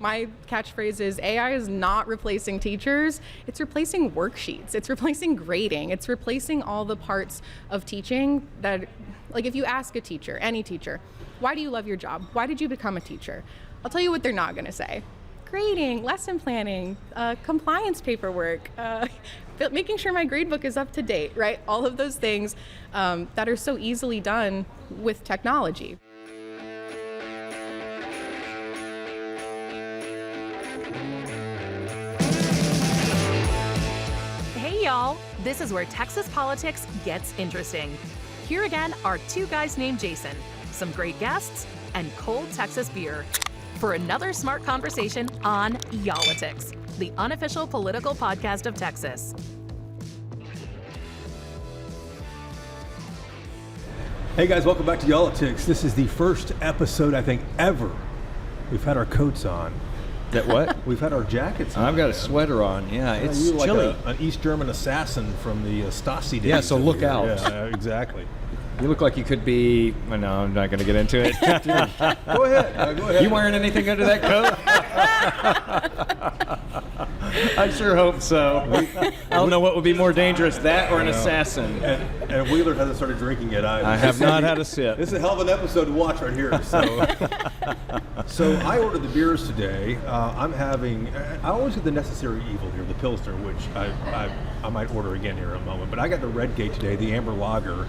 My catchphrase is AI is not replacing teachers, it's replacing worksheets, it's replacing grading, it's replacing all the parts of teaching that, like if you ask a teacher, any teacher, why do you love your job? Why did you become a teacher? I'll tell you what they're not gonna say. Grading, lesson planning, compliance paperwork, making sure my gradebook is up to date, right? All of those things that are so easily done with technology. Hey y'all, this is where Texas politics gets interesting. Here again are two guys named Jason, some great guests, and cold Texas beer for another smart conversation on yall-itics, the unofficial political podcast of Texas. Hey guys, welcome back to yall-itics. This is the first episode, I think, ever we've had our coats on. That what? We've had our jackets on. I've got a sweater on. Yeah, it's you chilly. Like an East German assassin from the Stasi days. Yeah, so look here. out. Yeah, exactly. You look like you could be. Well, no, I'm not going to get into it. Go ahead. Go ahead. You wearing anything under that coat? I sure hope so. I don't know what would be more dangerous, that or an assassin. And Wheeler hasn't started drinking yet either. I have not had a sip. This is a hell of an episode to watch right here. So I ordered the beers today. I'm having. I always get the necessary evil here, the Pilsner, which I might order again here in a moment. But I got the Redgate today, the Amber Lager,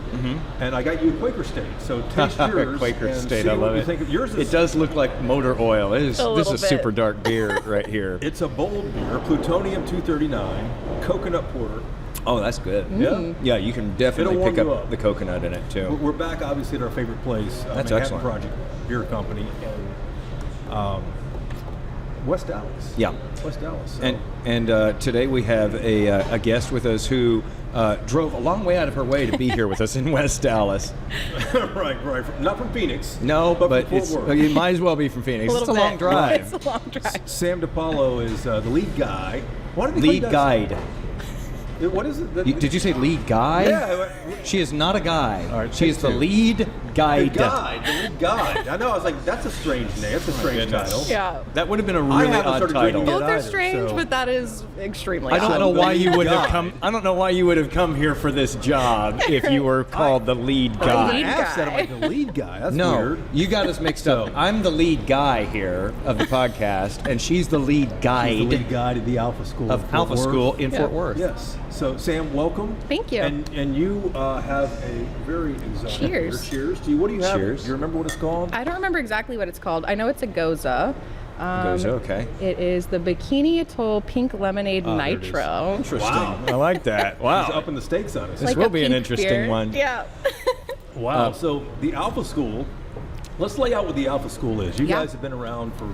and I got you a Quaker State. So taste yours. Quaker and State, see I love what you it. think of yours. It does look like motor oil. This is super dark beer right here. It's a bold beer, Plutonium 239, coconut porter. Oh, that's good. Yeah, you can definitely pick up the coconut in it too. We're back, obviously, at our favorite place, That's Manhattan excellent. Project Beer Company, and West Dallas. Yeah. West Dallas. So. And today we have a guest with us who drove a long way out of her way to be here with us in West Dallas. right. Not from Phoenix. No, but from Fort Worth. it might as well be from Phoenix. It's a long drive. It's a long drive. Sam DePolo is the lead guy. Why did they Lead call you guide. guys? What is it? Did you say lead guy? Yeah. She is not a guy. All right, she is the two. lead guide. The lead guide. I know. I was like, that's a strange name. That's a strange title. Yeah. That would have been a really haven't odd started title. drinking Both are either, strange, so- but that is extremely I don't odd. know why you would have guy. come. I don't know why you would have come here for this job if you were called the lead I guy. lead asked that. guy. I'm like, the lead guy. That's No, weird. you got us mixed up. I'm the lead guy here of the podcast, and she's the lead guide He's the lead guide at the Alpha School. of Fort Alpha Worth. School in Yeah. Fort Worth. Yes. So, Sam, welcome. Thank you. And you have a very exotic Cheers. beer. Cheers. What do you have? Cheers. Do you remember what it's called? I don't remember exactly what it's called. I know it's a Goza. Goes okay. It is the Bikini Atoll Pink Lemonade there it is. Nitro. Interesting. Wow. I like that. He's Wow. upping the stakes on us. This will a be an pink interesting beer. one. Yeah. Wow. So the Alpha School. Let's lay out what the Alpha School is. You Yeah. guys have been around for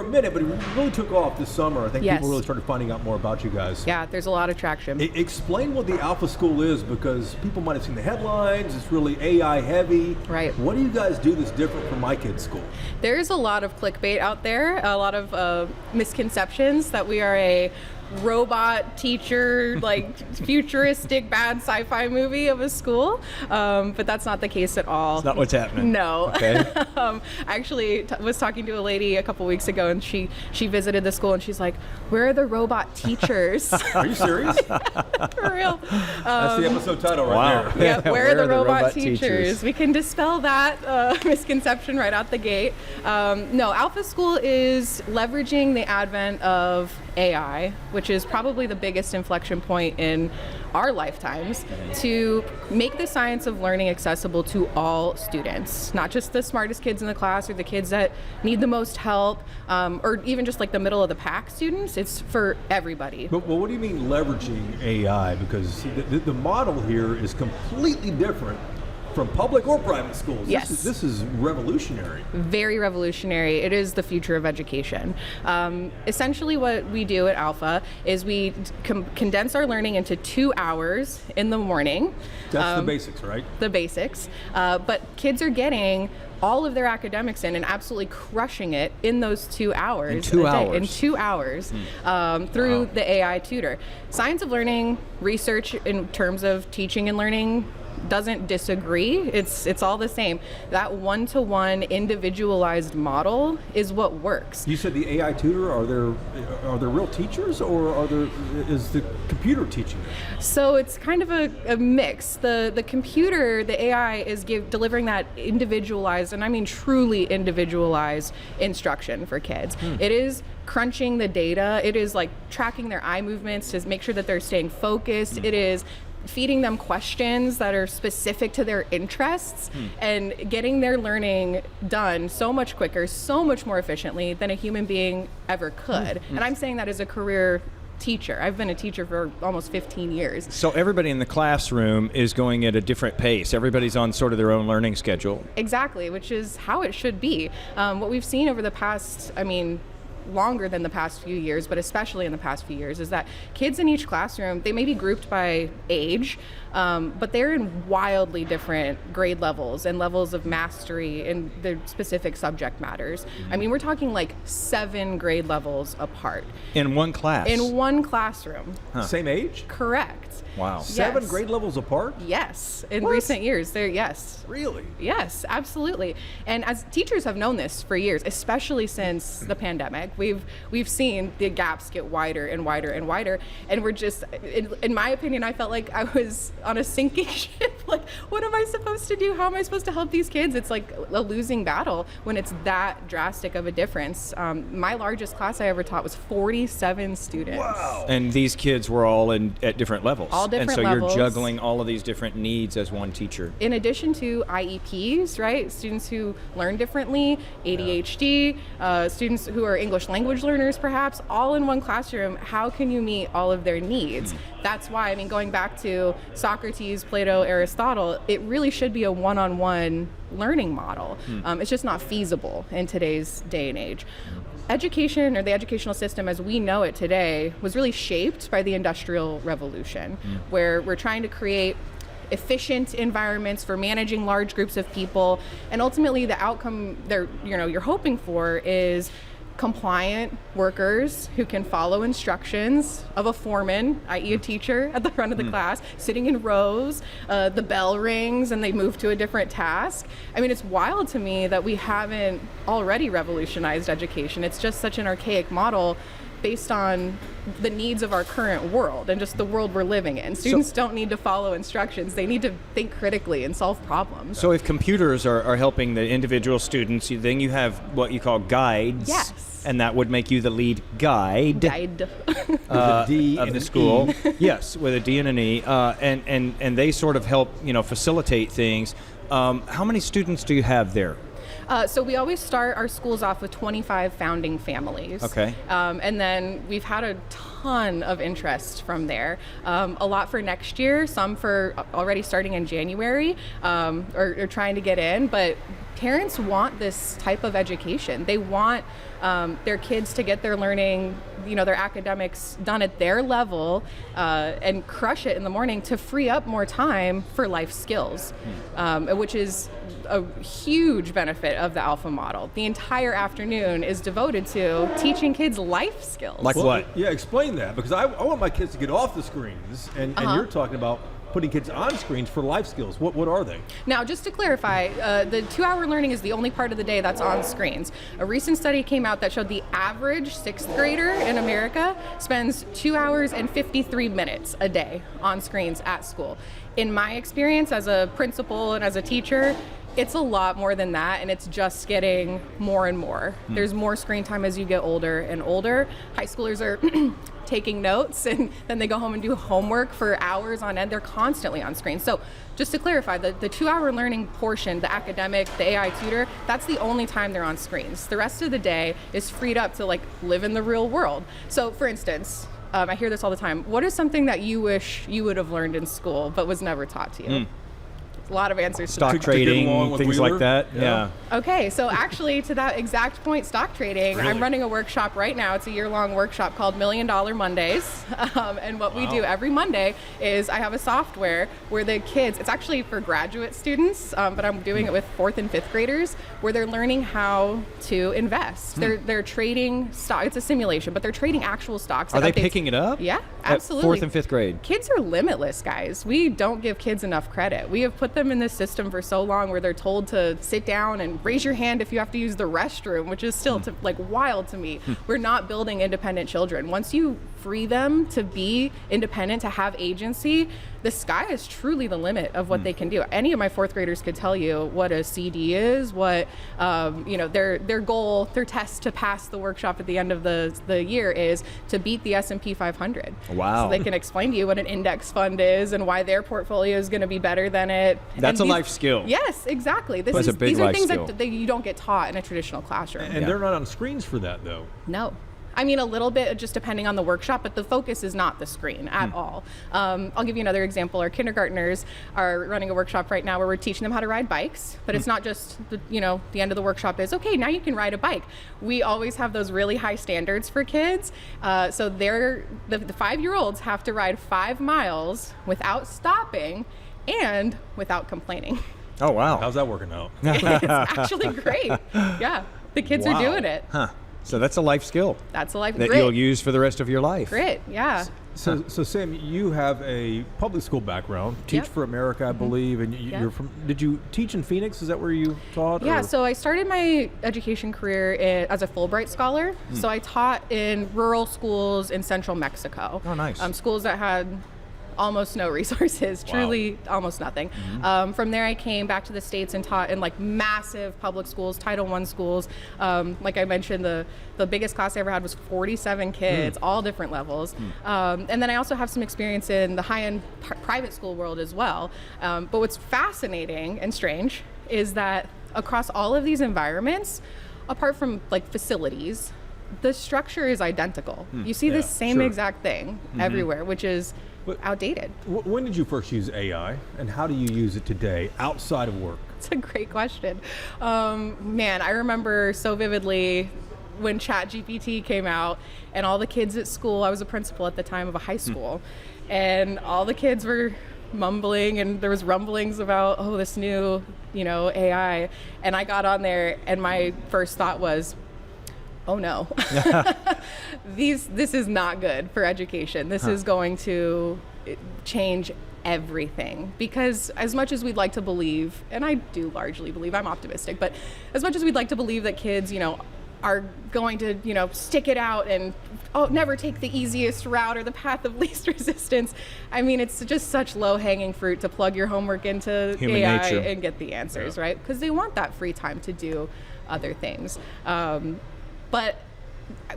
a minute, but it really took off this summer. I think Yes. people really started finding out more about you guys. Yeah, there's a lot of traction. Explain what the Alpha School is, because people might have seen the headlines. It's really AI heavy. Right. What do you guys do that's different from my kid's school? There's a lot of clickbait out there, a lot of misconceptions that we are a robot teacher, like futuristic bad sci-fi movie of a school, but that's not the case at all. It's not what's happening. No. Okay. I actually was talking to a lady a couple weeks ago, and she visited the school, and she's like, "Where are the robot teachers?" Are you serious? For real. That's the episode title right Wow. there. Yeah, where are the robot teachers? We can dispel that misconception right out the gate. No, Alpha School is leveraging the advent of AI, which is probably the biggest inflection point in our lifetimes, to make the science of learning accessible to all students, not just the smartest kids in the class or the kids that need the most help, or even just like the middle of the pack students. It's for everybody. But what do you mean leveraging AI? Because the model here is completely different from public or private schools. Yes. This is revolutionary. Very revolutionary. It is the future of education. Essentially what we do at Alpha is we condense our learning into 2 hours in the morning. That's the basics, right? The basics. But kids are getting all of their academics in and absolutely crushing it in those 2 hours. In 2 a day, hours. In 2 hours through the AI tutor. Science of learning research in terms of teaching and learning doesn't disagree. It's all the same. That one-to-one individualized model is what works. You said the AI tutor, are there real teachers, or is the computer teaching them? So it's kind of a mix. The computer, the AI is delivering that individualized, and I mean truly individualized instruction for kids. It is crunching the data. It is like tracking their eye movements to make sure that they're staying focused. It is feeding them questions that are specific to their interests and getting their learning done so much quicker, so much more efficiently than a human being ever could. And I'm saying that as a career teacher. I've been a teacher for almost 15 years. So everybody in the classroom is going at a different pace. Everybody's on sort of their own learning schedule. Exactly, which is how it should be. What we've seen over the past, longer than the past few years, but especially in the past few years, is that kids in each classroom, they may be grouped by age, but they're in wildly different grade levels and levels of mastery in their specific subject matters. We're talking like 7 grade levels apart. In one class? In one classroom. Same age? Correct. Wow. 7 grade levels apart? Yes. In What? recent years, yes. Really? Yes, absolutely. And as teachers have known this for years, especially since the pandemic, we've seen the gaps get wider and wider and wider. And we're just, in my opinion, I felt like I was on a sinking ship. Like, what am I supposed to do? How am I supposed to help these kids? It's like a losing battle when it's that drastic of a difference. My largest class I ever taught was 47 students. Wow. And these kids were all at different levels. All different and so levels. You're juggling all of these different needs as one teacher. In addition to IEPs, right? Students who learn differently, ADHD, students who are English language learners perhaps, all in one classroom. How can you meet all of their needs? That's why, going back to Socrates, Plato, Aristotle, it really should be a one-on-one learning model. It's just not feasible in today's day and age. Education, or the educational system as we know it today, was really shaped by the Industrial Revolution, where we're trying to create efficient environments for managing large groups of people, and ultimately the outcome you're hoping for is compliant workers who can follow instructions of a foreman, i.e. a teacher at the front of the class, sitting in rows, the bell rings and they move to a different task. It's wild to me that we haven't already revolutionized education. It's just such an archaic model based on the needs of our current world and just the world we're living in. Students don't need to follow instructions. They need to think critically and solve problems. So if computers are helping the individual students, then you have what you call guides. Yes. And that would make you the lead guide. With a D of and the an school. E. Yes, with a D and an E. And they sort of help, facilitate things. How many students do you have there? So we always start our schools off with 25 founding families. Okay. And then we've had a ton of interest from there. A lot for next year, some for already starting in January, or trying to get in. But parents want this type of education. They want their kids to get their learning, their academics done at their level, and crush it in the morning to free up more time for life skills, which is a huge benefit of the alpha model. The entire afternoon is devoted to teaching kids life skills. Like what? Yeah, explain that, because I want my kids to get off the screens, and you're talking about putting kids on screens for life skills. What are they? Now, just to clarify, the 2-hour learning is the only part of the day that's on screens. A recent study came out that showed the average 6th grader in America spends 2 hours and 53 minutes a day on screens at school. In my experience as a principal and as a teacher, it's a lot more than that, and it's just getting more and more. There's more screen time as you get older and older. High schoolers are taking notes, and then they go home and do homework for hours on end. They're constantly on screen. So just to clarify, the 2-hour learning portion, the academic, the AI tutor, that's the only time they're on screens. The rest of the day is freed up to live in the real world. So for instance, I hear this all the time. What is something that you wish you would have learned in school but was never taught to you? a lot of answers to Stock that. trading, along with things Wheeler? like that. Yeah. Okay, so actually to that exact point, stock trading, Really? I'm running a workshop right now. It's a year-long workshop called $1 Million Mondays. And what we do every Monday is I have a software where the kids, it's actually for graduate students, but I'm doing it with 4th and 5th graders, where they're learning how to invest. They're trading stock. It's a simulation, but they're trading actual stocks. Are they Updates. picking it up? Yeah, At absolutely. 4th and 5th grade. Kids are limitless, guys. We don't give kids enough credit. We have put them in this system for so long where they're told to sit down and raise your hand if you have to use the restroom, which is still like wild to me. We're not building independent children. Once you free them to be independent, to have agency, the sky is truly the limit of what they can do. Any of my 4th graders could tell you what a CD is, what their goal, their test to pass the workshop at the end of the year is to beat the S&P 500. Wow. So they can explain to you what an index fund is and why their portfolio is going to be better than it. That's And a life skill. Yes, exactly. That's a big these are life things skill. that you don't get taught in a traditional classroom. And they're not on screens for that, though. No. I mean, a little bit just depending on the workshop, but the focus is not the screen at all. I'll give you another example. Our kindergartners are running a workshop right now where we're teaching them how to ride bikes, but it's not just, the end of the workshop is, okay, now you can ride a bike. We always have those really high standards for kids. So the 5-year-olds have to ride 5 miles without stopping and without complaining. Oh, wow. How's that working out? It's actually great. Yeah, the kids are Wow. doing it. Huh. So that's a life skill That's a life that grit. you'll use for the rest of your life. Grit, yeah. So Sam, you have a public school background, Teach Yep. for America, I believe, and Yep. you're from. Did you teach in Phoenix? Is that where you taught? Yeah, or? so I started my education career as a Fulbright scholar. So I taught in rural schools in central Mexico. Oh, nice. Schools that had almost no resources, truly almost nothing. From there, I came back to the States and taught in like massive public schools, Title I schools. Like I mentioned, the biggest class I ever had was 47 kids, all different levels. And then I also have some experience in the high-end private school world as well. But what's fascinating and strange is that across all of these environments, apart from like facilities, the structure is identical. You see the same sure. exact thing everywhere, which is outdated. When did you first use AI, and how do you use it today outside of work? It's a great question. Man, I remember so vividly when ChatGPT came out and all the kids at school, I was a principal at the time of a high school, and all the kids were mumbling and there was rumblings about, this new, AI. And I got on there and my first thought was, oh no, this is not good for education. This is going to change everything. Because as much as we'd like to believe, and I do largely believe, I'm optimistic, but as much as we'd like to believe that kids, are going to, stick it out and never take the easiest route or the path of least resistance. I mean, it's just such low-hanging fruit to plug your homework into Human AI nature. and get the answers, right? Because they want that free time to do other things. But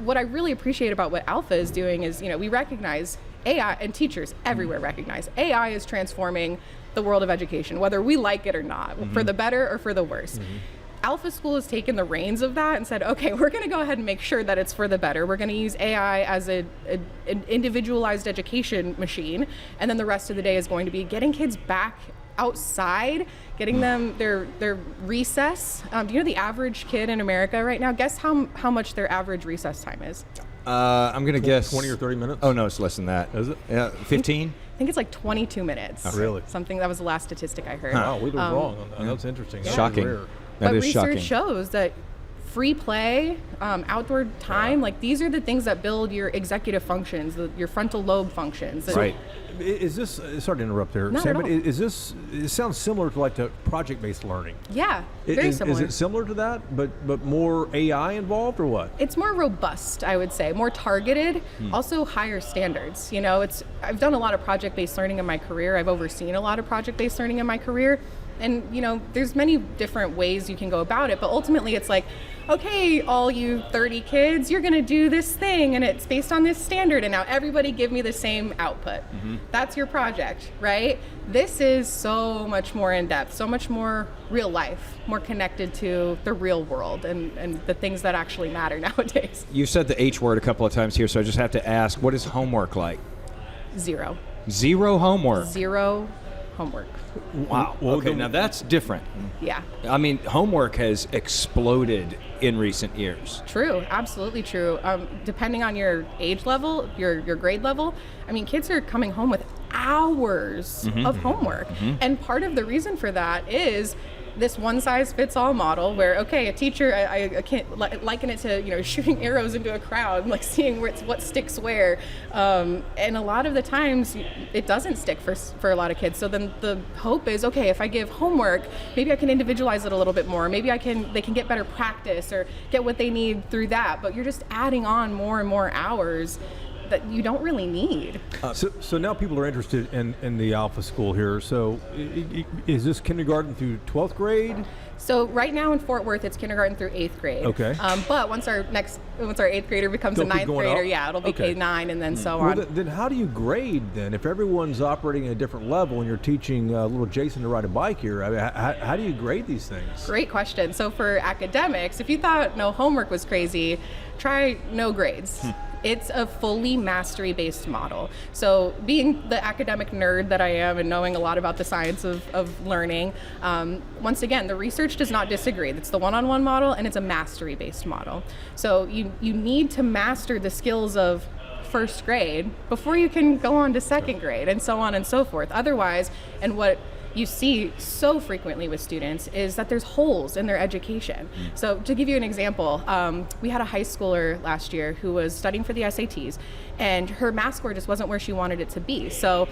what I really appreciate about what Alpha is doing is, we recognize AI, and teachers everywhere recognize AI is transforming the world of education, whether we like it or not, for the better or for the worse. Alpha School has taken the reins of that and said, okay, we're going to go ahead and make sure that it's for the better. We're going to use AI as an individualized education machine. And then the rest of the day is going to be getting kids back outside, getting them their recess. Do you know the average kid in America right now? Guess how much their average recess time is? I'm going to guess 20 or 30 minutes? Oh, no, it's less than that. Is it? Yeah, 15? I think it's like 22 minutes. Oh, really? Something, that was the last statistic I heard. Wow, we were wrong. That's interesting. That's Shocking. rare. That But is research shocking. shows that free play, outdoor time, like these are the things that build your executive functions, your frontal lobe functions. Right. Is this, sorry to interrupt there, Not Sam, at but all. is this, it sounds similar to like the project-based learning. Yeah, very similar. Is it similar to that, but more AI involved or what? It's more robust, I would say, more targeted, also higher standards. I've done a lot of project-based learning in my career. I've overseen a lot of project-based learning in my career. And, there's many different ways you can go about it, but ultimately it's like, okay, all you 30 kids, you're gonna do this thing and it's based on this standard and now everybody give me the same output. That's your project, right? This is so much more in depth, so much more real life, more connected to the real world and the things that actually matter nowadays. You said the H word a couple of times here, so I just have to ask, what is homework like? Zero. Zero homework. Zero homework. Wow. Okay, now that's different. Yeah. I mean, homework has exploded in recent years. True, absolutely true. Depending on your age level, your grade level, I mean, kids are coming home with hours of homework. And part of the reason for that is this one-size-fits-all model where, okay, a teacher, I can't liken it to, shooting arrows into a crowd, like seeing what sticks where. And a lot of the times it doesn't stick for a lot of kids. So then the hope is, okay, if I give homework, maybe I can individualize it a little bit more. Maybe they can get better practice or get what they need through that. But you're just adding on more and more hours that you don't really need. So now people are interested in the Alpha School here. So is this kindergarten through 12th grade? So right now in Fort Worth, it's kindergarten through 8th grade. Okay. But once our 8th grader becomes They'll a keep 9th going grader, up? it'll be Okay. K-9 and then so Well, on. then how do you grade then? If everyone's operating at a different level and you're teaching little Jason to ride a bike here, I mean, how do you grade these things? Great question. So for academics, if you thought no homework was crazy, try no grades. It's a fully mastery-based model. So being the academic nerd that I am and knowing a lot about the science of learning, once again, the research does not disagree. It's the one-on-one model and it's a mastery-based model. So you need to master the skills of first grade before you can go on to second grade and so on and so forth. Otherwise, and what you see so frequently with students is that there's holes in their education. So to give you an example, we had a high schooler last year who was studying for the SATs and her math score just wasn't where she wanted it to be. So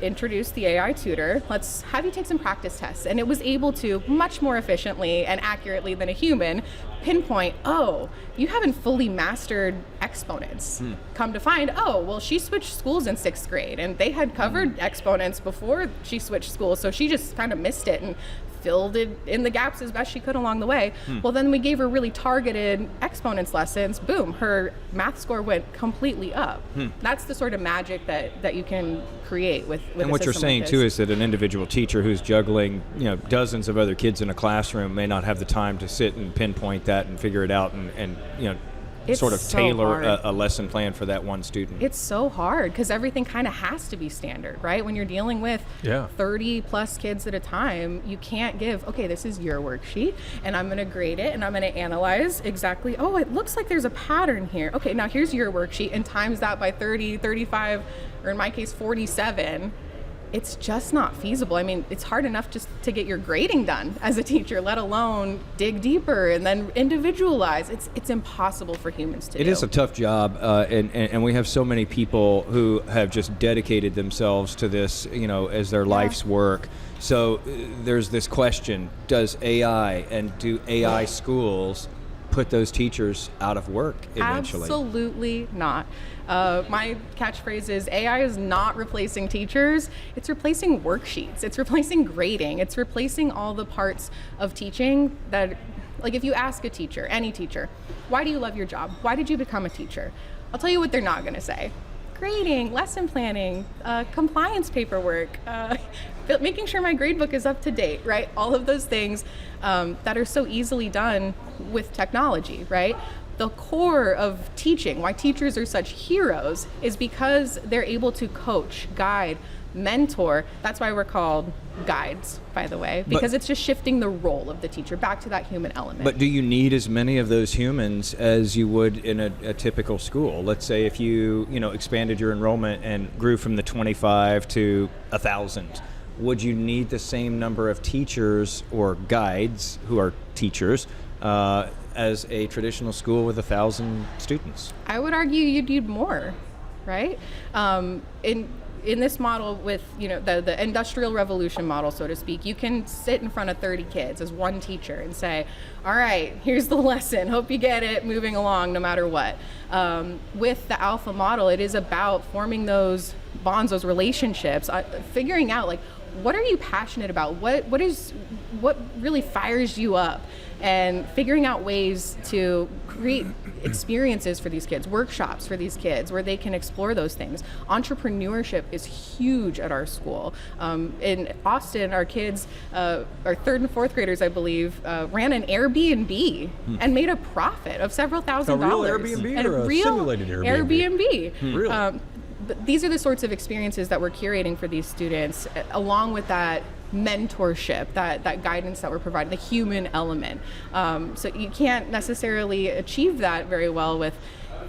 introduced the AI tutor, let's have you take some practice tests. And it was able to much more efficiently and accurately than a human pinpoint, oh, you haven't fully mastered exponents. Come to find, oh, well, she switched schools in 6th grade and they had covered exponents before she switched schools. So she just kind of missed it and filled it in the gaps as best she could along the way. Well, then we gave her really targeted exponents lessons. Boom, her math score went completely up. That's the sort of magic that you can create with And what you're saying too is that an individual teacher who's juggling, dozens of other kids in a classroom may not have the time to sit and pinpoint that and figure it out and It's sort of so tailor hard. a lesson plan for that one student. It's so hard because everything kind of has to be standard, right? When you're dealing with 30 plus kids at a time, you can't give, okay, this is your worksheet and I'm going to grade it and I'm going to analyze exactly, oh, it looks like there's a pattern here. Okay, now here's your worksheet and times that by 30, 35, or in my case, 47. It's just not feasible. I mean, it's hard enough just to get your grading done as a teacher, let alone dig deeper and then individualize. It's impossible for humans to do. It is a tough job, and we have so many people who have just dedicated themselves to this, as their life's work. So there's this question, does AI and do AI schools put those teachers out of work eventually? Absolutely not. My catchphrase is AI is not replacing teachers. It's replacing worksheets. It's replacing grading. It's replacing all the parts of teaching that, like if you ask a teacher, any teacher, why do you love your job? Why did you become a teacher? I'll tell you what they're not going to say. Grading, lesson planning, compliance paperwork, making sure my grade book is up to date, right? All of those things that are so easily done with technology, right? The core of teaching, why teachers are such heroes, is because they're able to coach, guide, mentor. That's why we're called guides, by the way, because it's just shifting the role of the teacher back to that human element. But do you need as many of those humans as you would in a typical school? Let's say if you expanded your enrollment and grew from the 25 to 1,000, would you need the same number of teachers or guides who are teachers as a traditional school with 1,000 students? I would argue you'd need more, right? In this model with the industrial revolution model, so to speak, you can sit in front of 30 kids as one teacher and say, all right, here's the lesson, hope you get it, moving along no matter what. With the alpha model, it is about forming those bonds, those relationships, figuring out like, what are you passionate about? What really fires you up? And figuring out ways to create experiences for these kids, workshops for these kids where they can explore those things. Entrepreneurship is huge at our school. In Austin, our kids, our 3rd and 4th graders, I believe, ran an Airbnb and made a profit of several $1,000s. A real Airbnb or a simulated Airbnb? Airbnb. Really? but these are the sorts of experiences that we're curating for these students, along with that mentorship, that guidance that we're providing, the human element. So you can't necessarily achieve that very well with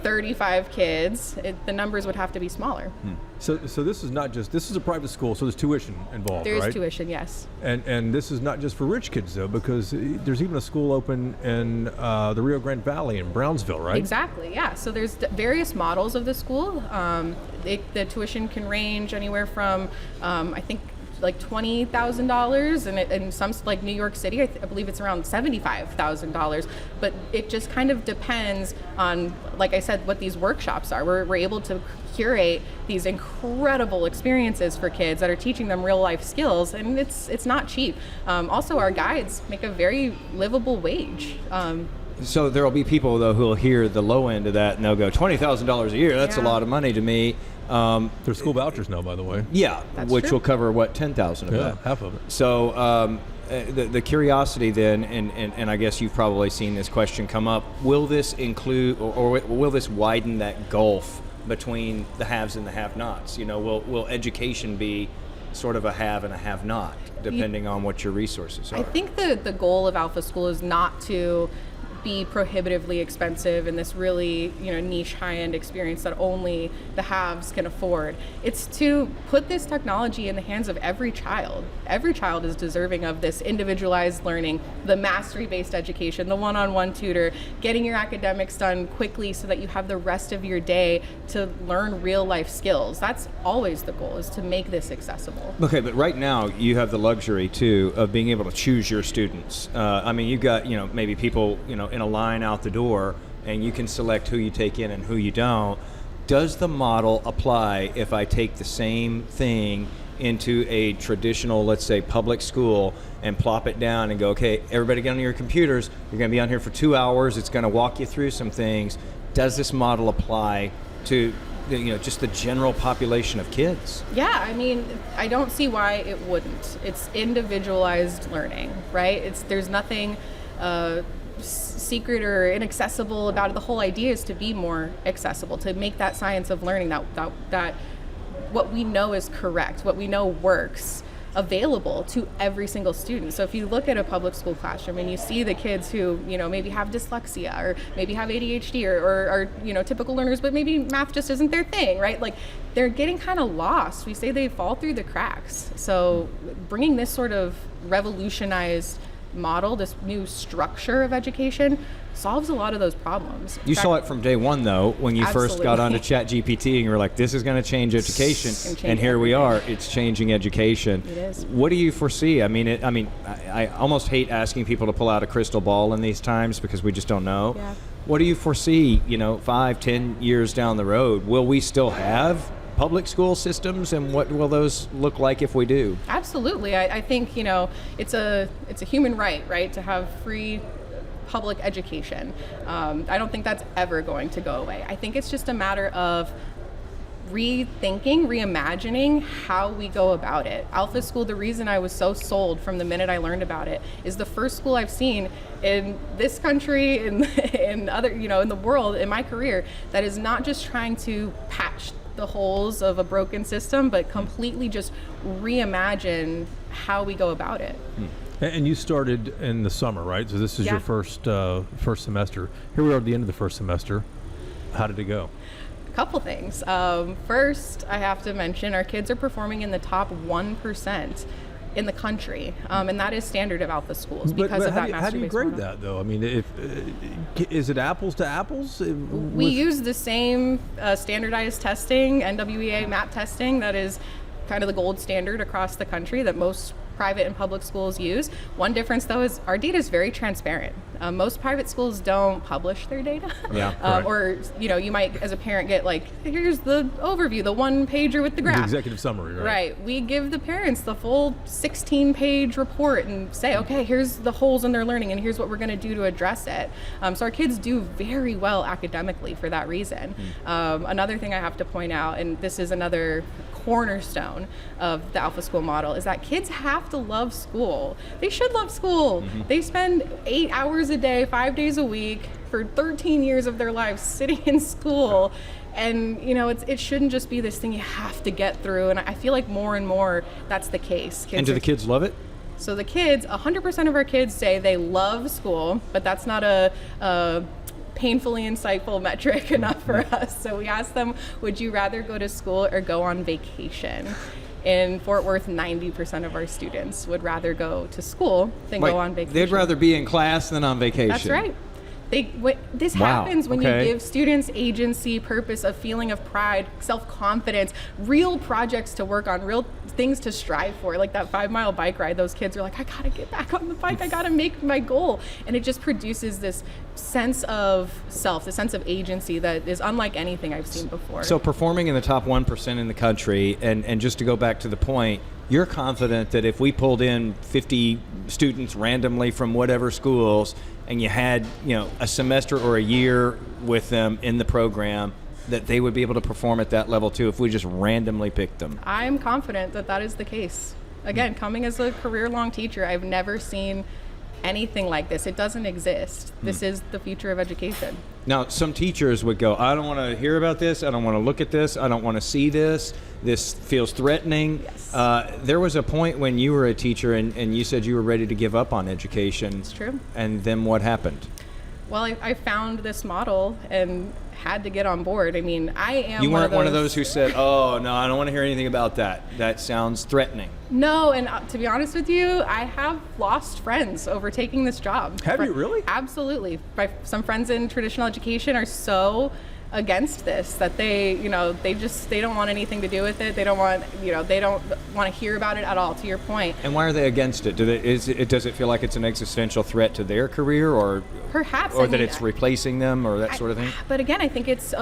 35 kids. The numbers would have to be smaller. So this is not just, this is a private school, so there's tuition involved, There is right? tuition, yes. And this is not just for rich kids, though, because there's even a school open in the Rio Grande Valley in Brownsville, right? Exactly, yeah. So there's various models of the school. The tuition can range anywhere from, I think, like $20,000, and in some, like New York City, I believe it's around $75,000. But it just kind of depends on, like I said, what these workshops are. We're able to curate these incredible experiences for kids that are teaching them real life skills, and it's not cheap. Also, our guides make a very livable wage. So there'll be people, though, who'll hear the low end of that, and they'll go, $20,000 a year, that's a lot of money to me. There's school vouchers now, by the way. Yeah, That's which true. will cover, what, 10,000 of Yeah, that? half of it. So the curiosity then, and I guess you've probably seen this question come up, will this include, or will this widen that gulf between the haves and the have-nots? You know, will education be sort of a have and a have-not, depending on what your resources are? I think the goal of Alpha School is not to be prohibitively expensive in this really, niche high-end experience that only the haves can afford. It's to put this technology in the hands of every child. Every child is deserving of this individualized learning, the mastery-based education, the one-on-one tutor, getting your academics done quickly so that you have the rest of your day to learn real-life skills. That's always the goal, is to make this accessible. Okay, but right now you have the luxury too of being able to choose your students. I mean, you've got maybe people in a line out the door, and you can select who you take in and who you don't. Does the model apply if I take the same thing into a traditional, let's say, public school and plop it down and go, okay, everybody get on your computers, you're going to be on here for 2 hours, it's going to walk you through some things. Does this model apply to just the general population of kids? Yeah, I mean, I don't see why it wouldn't. It's individualized learning, right? There's nothing secret or inaccessible about it. The whole idea is to be more accessible, to make that science of learning, that what we know is correct, what we know works, available to every single student. So if you look at a public school classroom and you see the kids who, maybe have dyslexia or maybe have ADHD or are, typical learners, but maybe math just isn't their thing, right? Like, they're getting kind of lost. We say they fall through the cracks. So bringing this sort of revolutionized model, this new structure of education, solves a lot of those problems. You saw it from day one, though, when you first got onto Absolutely. ChatGPT, and you were like, this is going to change education. It's gonna change And here we everything. are, it's changing education. It is. What do you foresee? I almost hate asking people to pull out a crystal ball in these times because we just don't know. Yeah. What do you foresee, 5, 10 years down the road? Will we still have public school systems, and what will those look like if we do? Absolutely. I think, it's a human right, to have free public education. I don't think that's ever going to go away. I think it's just a matter of rethinking, reimagining how we go about it. Alpha School, the reason I was so sold from the minute I learned about it, is the first school I've seen in this country, in other, in the world, in my career, that is not just trying to patch the holes of a broken system, but completely just reimagine how we go about it. And you started in the summer, right? So this is your first semester. Here we are at the end of the first semester. How did it go? A couple things. First, I have to mention our kids are performing in the top 1% in the country, and that is standard of Alpha schools because of that mastery-based how do you grade model. that, though? I mean, is it apples to apples? We use the same standardized testing, NWEA MAP testing, that is kind of the gold standard across the country that most private and public schools use. One difference, though, is our data is very transparent. Most private schools don't publish their data. Yeah, or, you might, as a parent, get like, here's the overview, the one pager with the graph. The executive summary, right? Right. We give the parents the full 16-page report and say, okay, here's the holes in their learning and here's what we're going to do to address it. So our kids do very well academically for that reason. Another thing I have to point out, and this is another cornerstone of the Alpha School model, is that kids have to love school. They should love school. They spend 8 hours a day, 5 days a week, for 13 years of their lives sitting in school. And, you know, it shouldn't just be this thing you have to get through. And I feel like more and more that's the case. And do the kids love it? So the kids, 100% of our kids say they love school, but that's not a painfully insightful metric enough for us. So we asked them, would you rather go to school or go on vacation? In Fort Worth, 90% of our students would rather go to school than go on vacation. They'd rather be in class than on vacation. That's right. This happens when you give students agency, purpose, a feeling of pride, self-confidence, real projects to work on, real things to strive for. Like that 5-mile bike ride, those kids are like, I gotta get back on the bike, I gotta make my goal. And it just produces this sense of self, the sense of agency that is unlike anything I've seen before. So performing in the top 1% in the country, and just to go back to the point, you're confident that if we pulled in 50 students randomly from whatever schools and you had, you know, a semester or a year with them in the program, that they would be able to perform at that level too if we just randomly picked them? I'm confident that that is the case. Again, coming as a career-long teacher, I've never seen anything like this. It doesn't exist. This is the future of education. Now, some teachers would go, I don't want to hear about this. I don't want to look at this. I don't want to see this. This feels threatening. Yes. There was a point when you were a teacher and you said you were ready to give up on education. It's true. And then what happened? Well, I found this model and had to get on board. I mean, I am You weren't one of those who said, oh, no, I don't want to hear anything about that. That sounds threatening. No, and to be honest with you, I have lost friends over taking this job. Have you really? Absolutely. Some friends in traditional education are so against this that they don't want anything to do with it. They don't want to hear about it at all, to your point. And why are they against it? Does it feel like it's an existential threat to their career, or perhaps, or that it's replacing them, or that sort of thing? But again, I think it's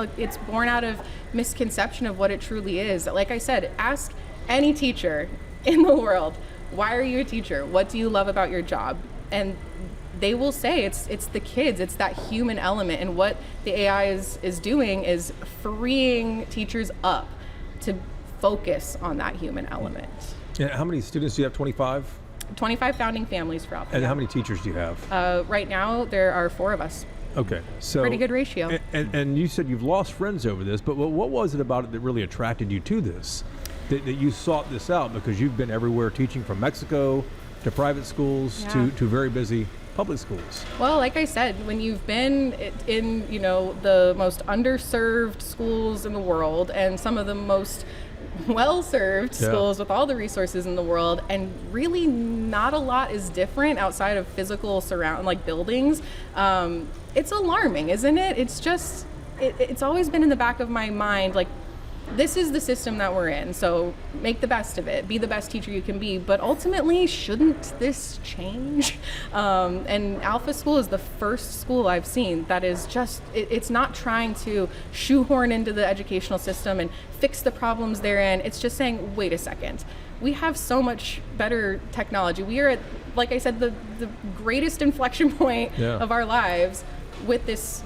born out of misconception of what it truly is. Like I said, ask any teacher in the world, why are you a teacher? What do you love about your job? And they will say it's the kids, it's that human element. And what the AI is doing is freeing teachers up to focus on that human element. And how many students do you have? 25? 25 founding families for Alpha. And how many teachers do you have? Right now, there are 4 of us. Okay, so pretty good ratio. And you said you've lost friends over this, but what was it about it that really attracted you to this? That you sought this out because you've been everywhere teaching, from Mexico to private schools to very busy public schools. Well, like I said, when you've been in the most underserved schools in the world and some of the most well-served schools with all the resources in the world, and really not a lot is different outside of physical buildings, it's alarming, isn't it? It's just it's always been in the back of my mind, like, this is the system that we're in, so make the best of it, be the best teacher you can be, but ultimately, shouldn't this change? And Alpha School is the first school I've seen that is just, it's not trying to shoehorn into the educational system and fix the problems therein. It's just saying, wait a second, we have so much better technology. We are at, like I said, the greatest inflection point of our lives. With this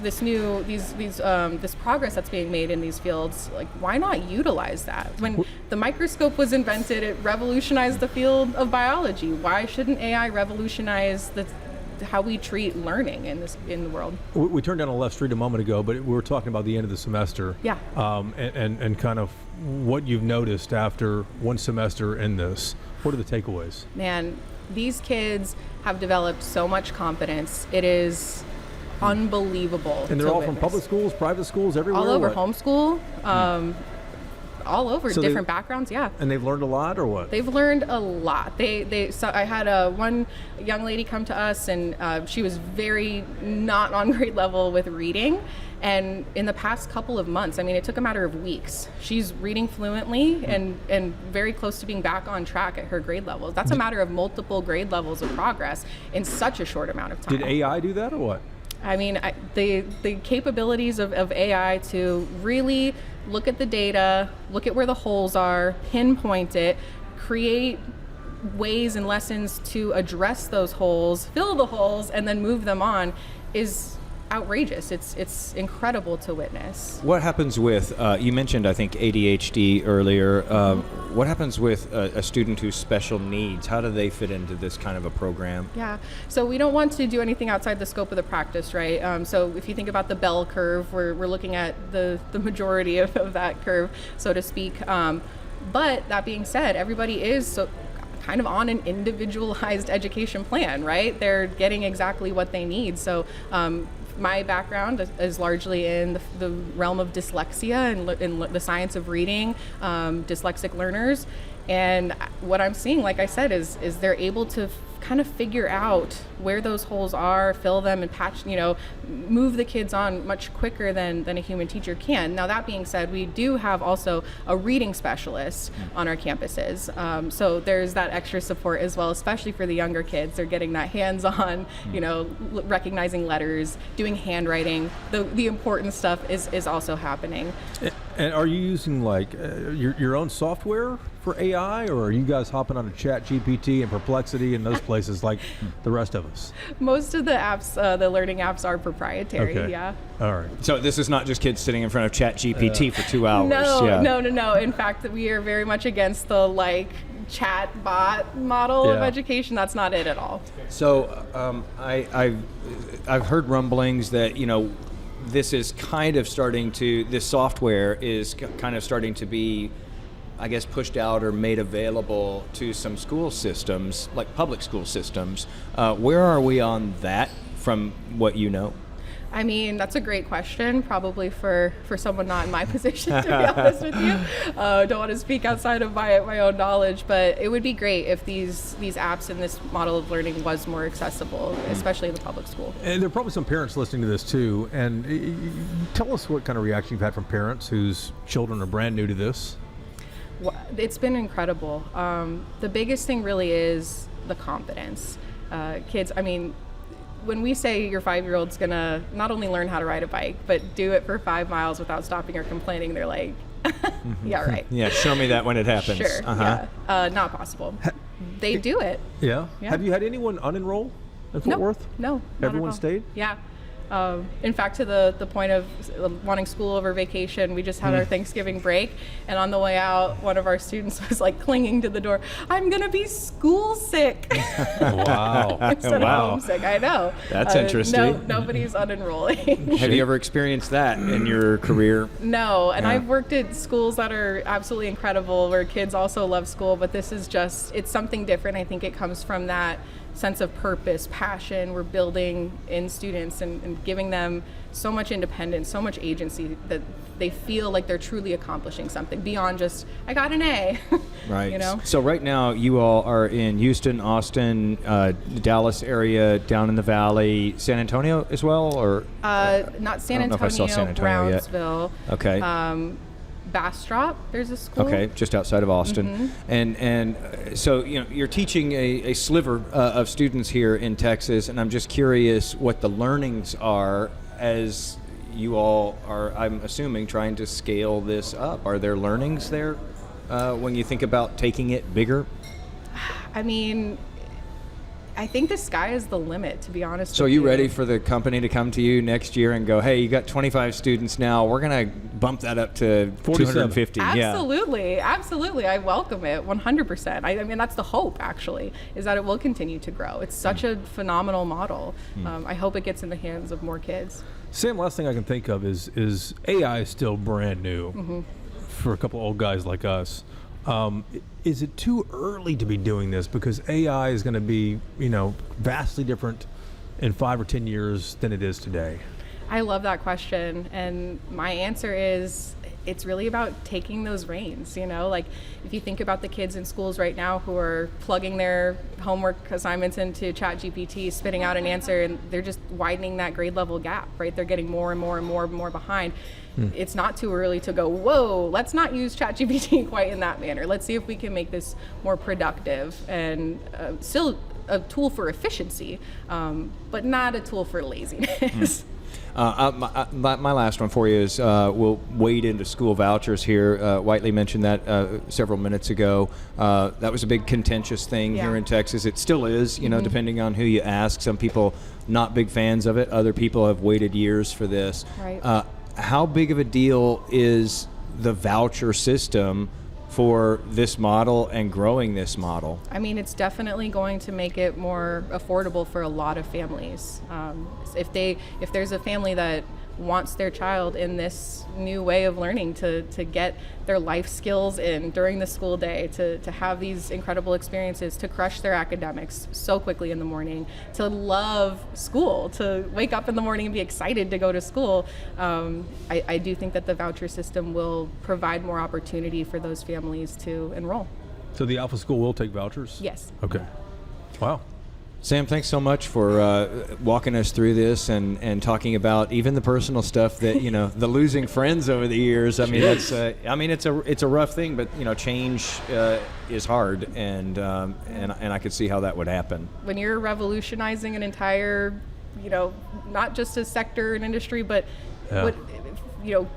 progress that's being made in these fields, like, why not utilize that? When the microscope was invented, it revolutionized the field of biology. Why shouldn't AI revolutionize how we treat learning in the world? We turned down a left street a moment ago, but we were talking about the end of the semester. Yeah. And kind of what you've noticed after one semester in this. What are the takeaways? Man, these kids have developed so much confidence. It is unbelievable. And they're all from public schools, private schools, everywhere? All over, homeschool, all over, so different backgrounds, And they've learned a lot, or what? They've learned a lot. So I had one young lady come to us, and she was very not on grade level with reading. And in the past couple of months, I mean, it took a matter of weeks, she's reading fluently and very close to being back on track at her grade levels. That's a matter of multiple grade levels of progress in such a short amount of time. Did AI do that, or what? I mean, the capabilities of AI to really look at the data, look at where the holes are, pinpoint it, create ways and lessons to address those holes, fill the holes, and then move them on is outrageous. It's incredible to witness. What happens with, you mentioned, I think, ADHD earlier. What happens with a student who's special needs? How do they fit into this kind of a program? Yeah, so we don't want to do anything outside the scope of the practice, right? So if you think about the bell curve, we're looking at the majority of that curve, so to speak. But that being said, everybody is kind of on an individualized education plan, right? They're getting exactly what they need. So my background is largely in the realm of dyslexia and in the science of reading dyslexic learners. And what I'm seeing, like I said, is they're able to kind of figure out where those holes are, fill them, and patch, move the kids on much quicker than a human teacher can. Now, that being said, we do have also a reading specialist on our campuses. So there's that extra support as well, especially for the younger kids. They're getting that hands-on, recognizing letters, doing handwriting. The important stuff is also happening. And are you using your own software for AI, or are you guys hopping on a ChatGPT and Perplexity and those places like the rest of us? Most of the apps, the learning apps, are proprietary. Okay. Yeah. All right. So this is not just kids sitting in front of ChatGPT for 2 hours. No. In fact, we are very much against the chat bot model of education. That's not it at all. So I've heard rumblings that this is kind of this software is kind of starting to be, I guess, pushed out or made available to some school systems, like public school systems. Where are we on that from what you know? I mean, that's a great question, probably for someone not in my position, to be honest with you. Don't want to speak outside of my own knowledge, but it would be great if these apps and this model of learning was more accessible, especially in the public school. And there are probably some parents listening to this too. And tell us what kind of reaction you've had from parents whose children are brand new to this. It's been incredible. The biggest thing really is the confidence. Kids, I mean, when we say your 5-year-old's gonna not only learn how to ride a bike, but do it for 5 miles without stopping or complaining, they're like, yeah, right. Yeah, show me that when it happens. Sure, yeah. Not possible. They do it. Yeah? Have you had anyone unenroll in Fort Worth? No. Everyone stayed? Yeah. In fact, to the point of wanting school over vacation, we just had our Thanksgiving break, and on the way out, one of our students was clinging to the door. I'm gonna be school sick. Wow. Instead of homesick. I know. That's interesting. Nobody's unenrolling. Have you ever experienced that in your career? No, and I've worked at schools that are absolutely incredible, where kids also love school, but this is it's something different. I think it comes from that sense of purpose, passion we're building in students and giving them so much independence, so much agency that they feel like they're truly accomplishing something beyond just, I got an A. Right. So right now you all are in Houston, Austin, Dallas area, down in the Valley, San Antonio as well, or? Not San Antonio, I don't know if I saw San Antonio Brownsville. Yet. Okay. Bastrop, there's a school. Okay, just outside of Austin. And so you're teaching a sliver of students here in Texas, and I'm just curious what the learnings are as you all are, I'm assuming, trying to scale this up. Are there learnings there when you think about taking it bigger? I mean, I think the sky is the limit, to be honest. So are you ready for the company to come to you next year and go, hey, you got 25 students now, we're going to bump that up to 250? Absolutely. Yeah. Absolutely. I welcome it 100%. I mean, that's the hope, actually, is that it will continue to grow. It's such a phenomenal model. I hope it gets in the hands of more kids. Sam, last thing I can think of is AI is still brand new for a couple old guys like us. Is it too early to be doing this? Because AI is going to be, vastly different in 5 or 10 years than it is today. I love that question. And my answer is, it's really about taking those reins, if you think about the kids in schools right now who are plugging their homework assignments into ChatGPT, spitting out an answer, and they're just widening that grade level gap, right? They're getting more and more and more and more behind. It's not too early to go, whoa, let's not use ChatGPT quite in that manner. Let's see if we can make this more productive and still a tool for efficiency, but not a tool for laziness. My last one for you is we'll wade into school vouchers here. Whiteley mentioned that several minutes ago. That was a big contentious thing here in Texas. It still is, depending on who you ask. Some people not big fans of it. Other people have waited years for this. Right. How big of a deal is the voucher system for this model and growing this model? I mean, it's definitely going to make it more affordable for a lot of families. If there's a family that wants their child in this new way of learning to get their life skills in during the school day, to have these incredible experiences, to crush their academics so quickly in the morning, to love school, to wake up in the morning and be excited to go to school, I do think that the voucher system will provide more opportunity for those families to enroll. So the Alpha School will take vouchers? Yes. Okay. Wow. Sam, thanks so much for walking us through this and talking about even the personal stuff that the losing friends over the years. I mean, that's it's a rough thing, but change is hard, and I could see how that would happen. When you're revolutionizing an entire, not just a sector and industry, but what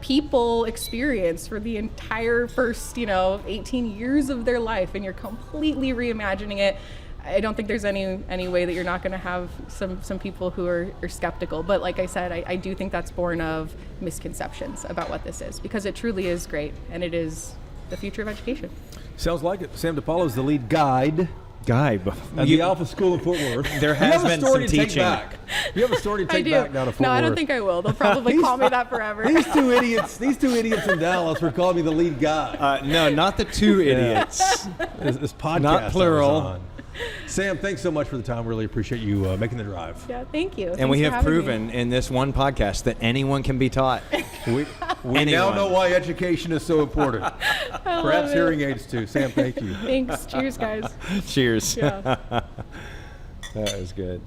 people experience for the entire first 18 years of their life, and you're completely reimagining it. I don't think there's any way that you're not going to have some people who are skeptical. But like I said, I do think that's born of misconceptions about what this is, because it truly is great, and it is the future of education. Sounds like it. Sam DePolo is the lead guide Guide. at the Alpha School in Fort Worth. There has been some teaching. You have a story to take back down to Fort Worth. No, I don't think I will. They'll probably call me that forever. These two idiots in Dallas were calling me the lead guy. No, not the two idiots. This podcast. Not plural. I was on. Sam, thanks so much for the time. Really appreciate you making the drive. Yeah, thank you. And we have proven in this one podcast that anyone can be taught. We now know why education is so important. Perhaps hearing aids too. Sam, thank you. Thanks. Cheers, guys. Cheers. Yeah. That was good.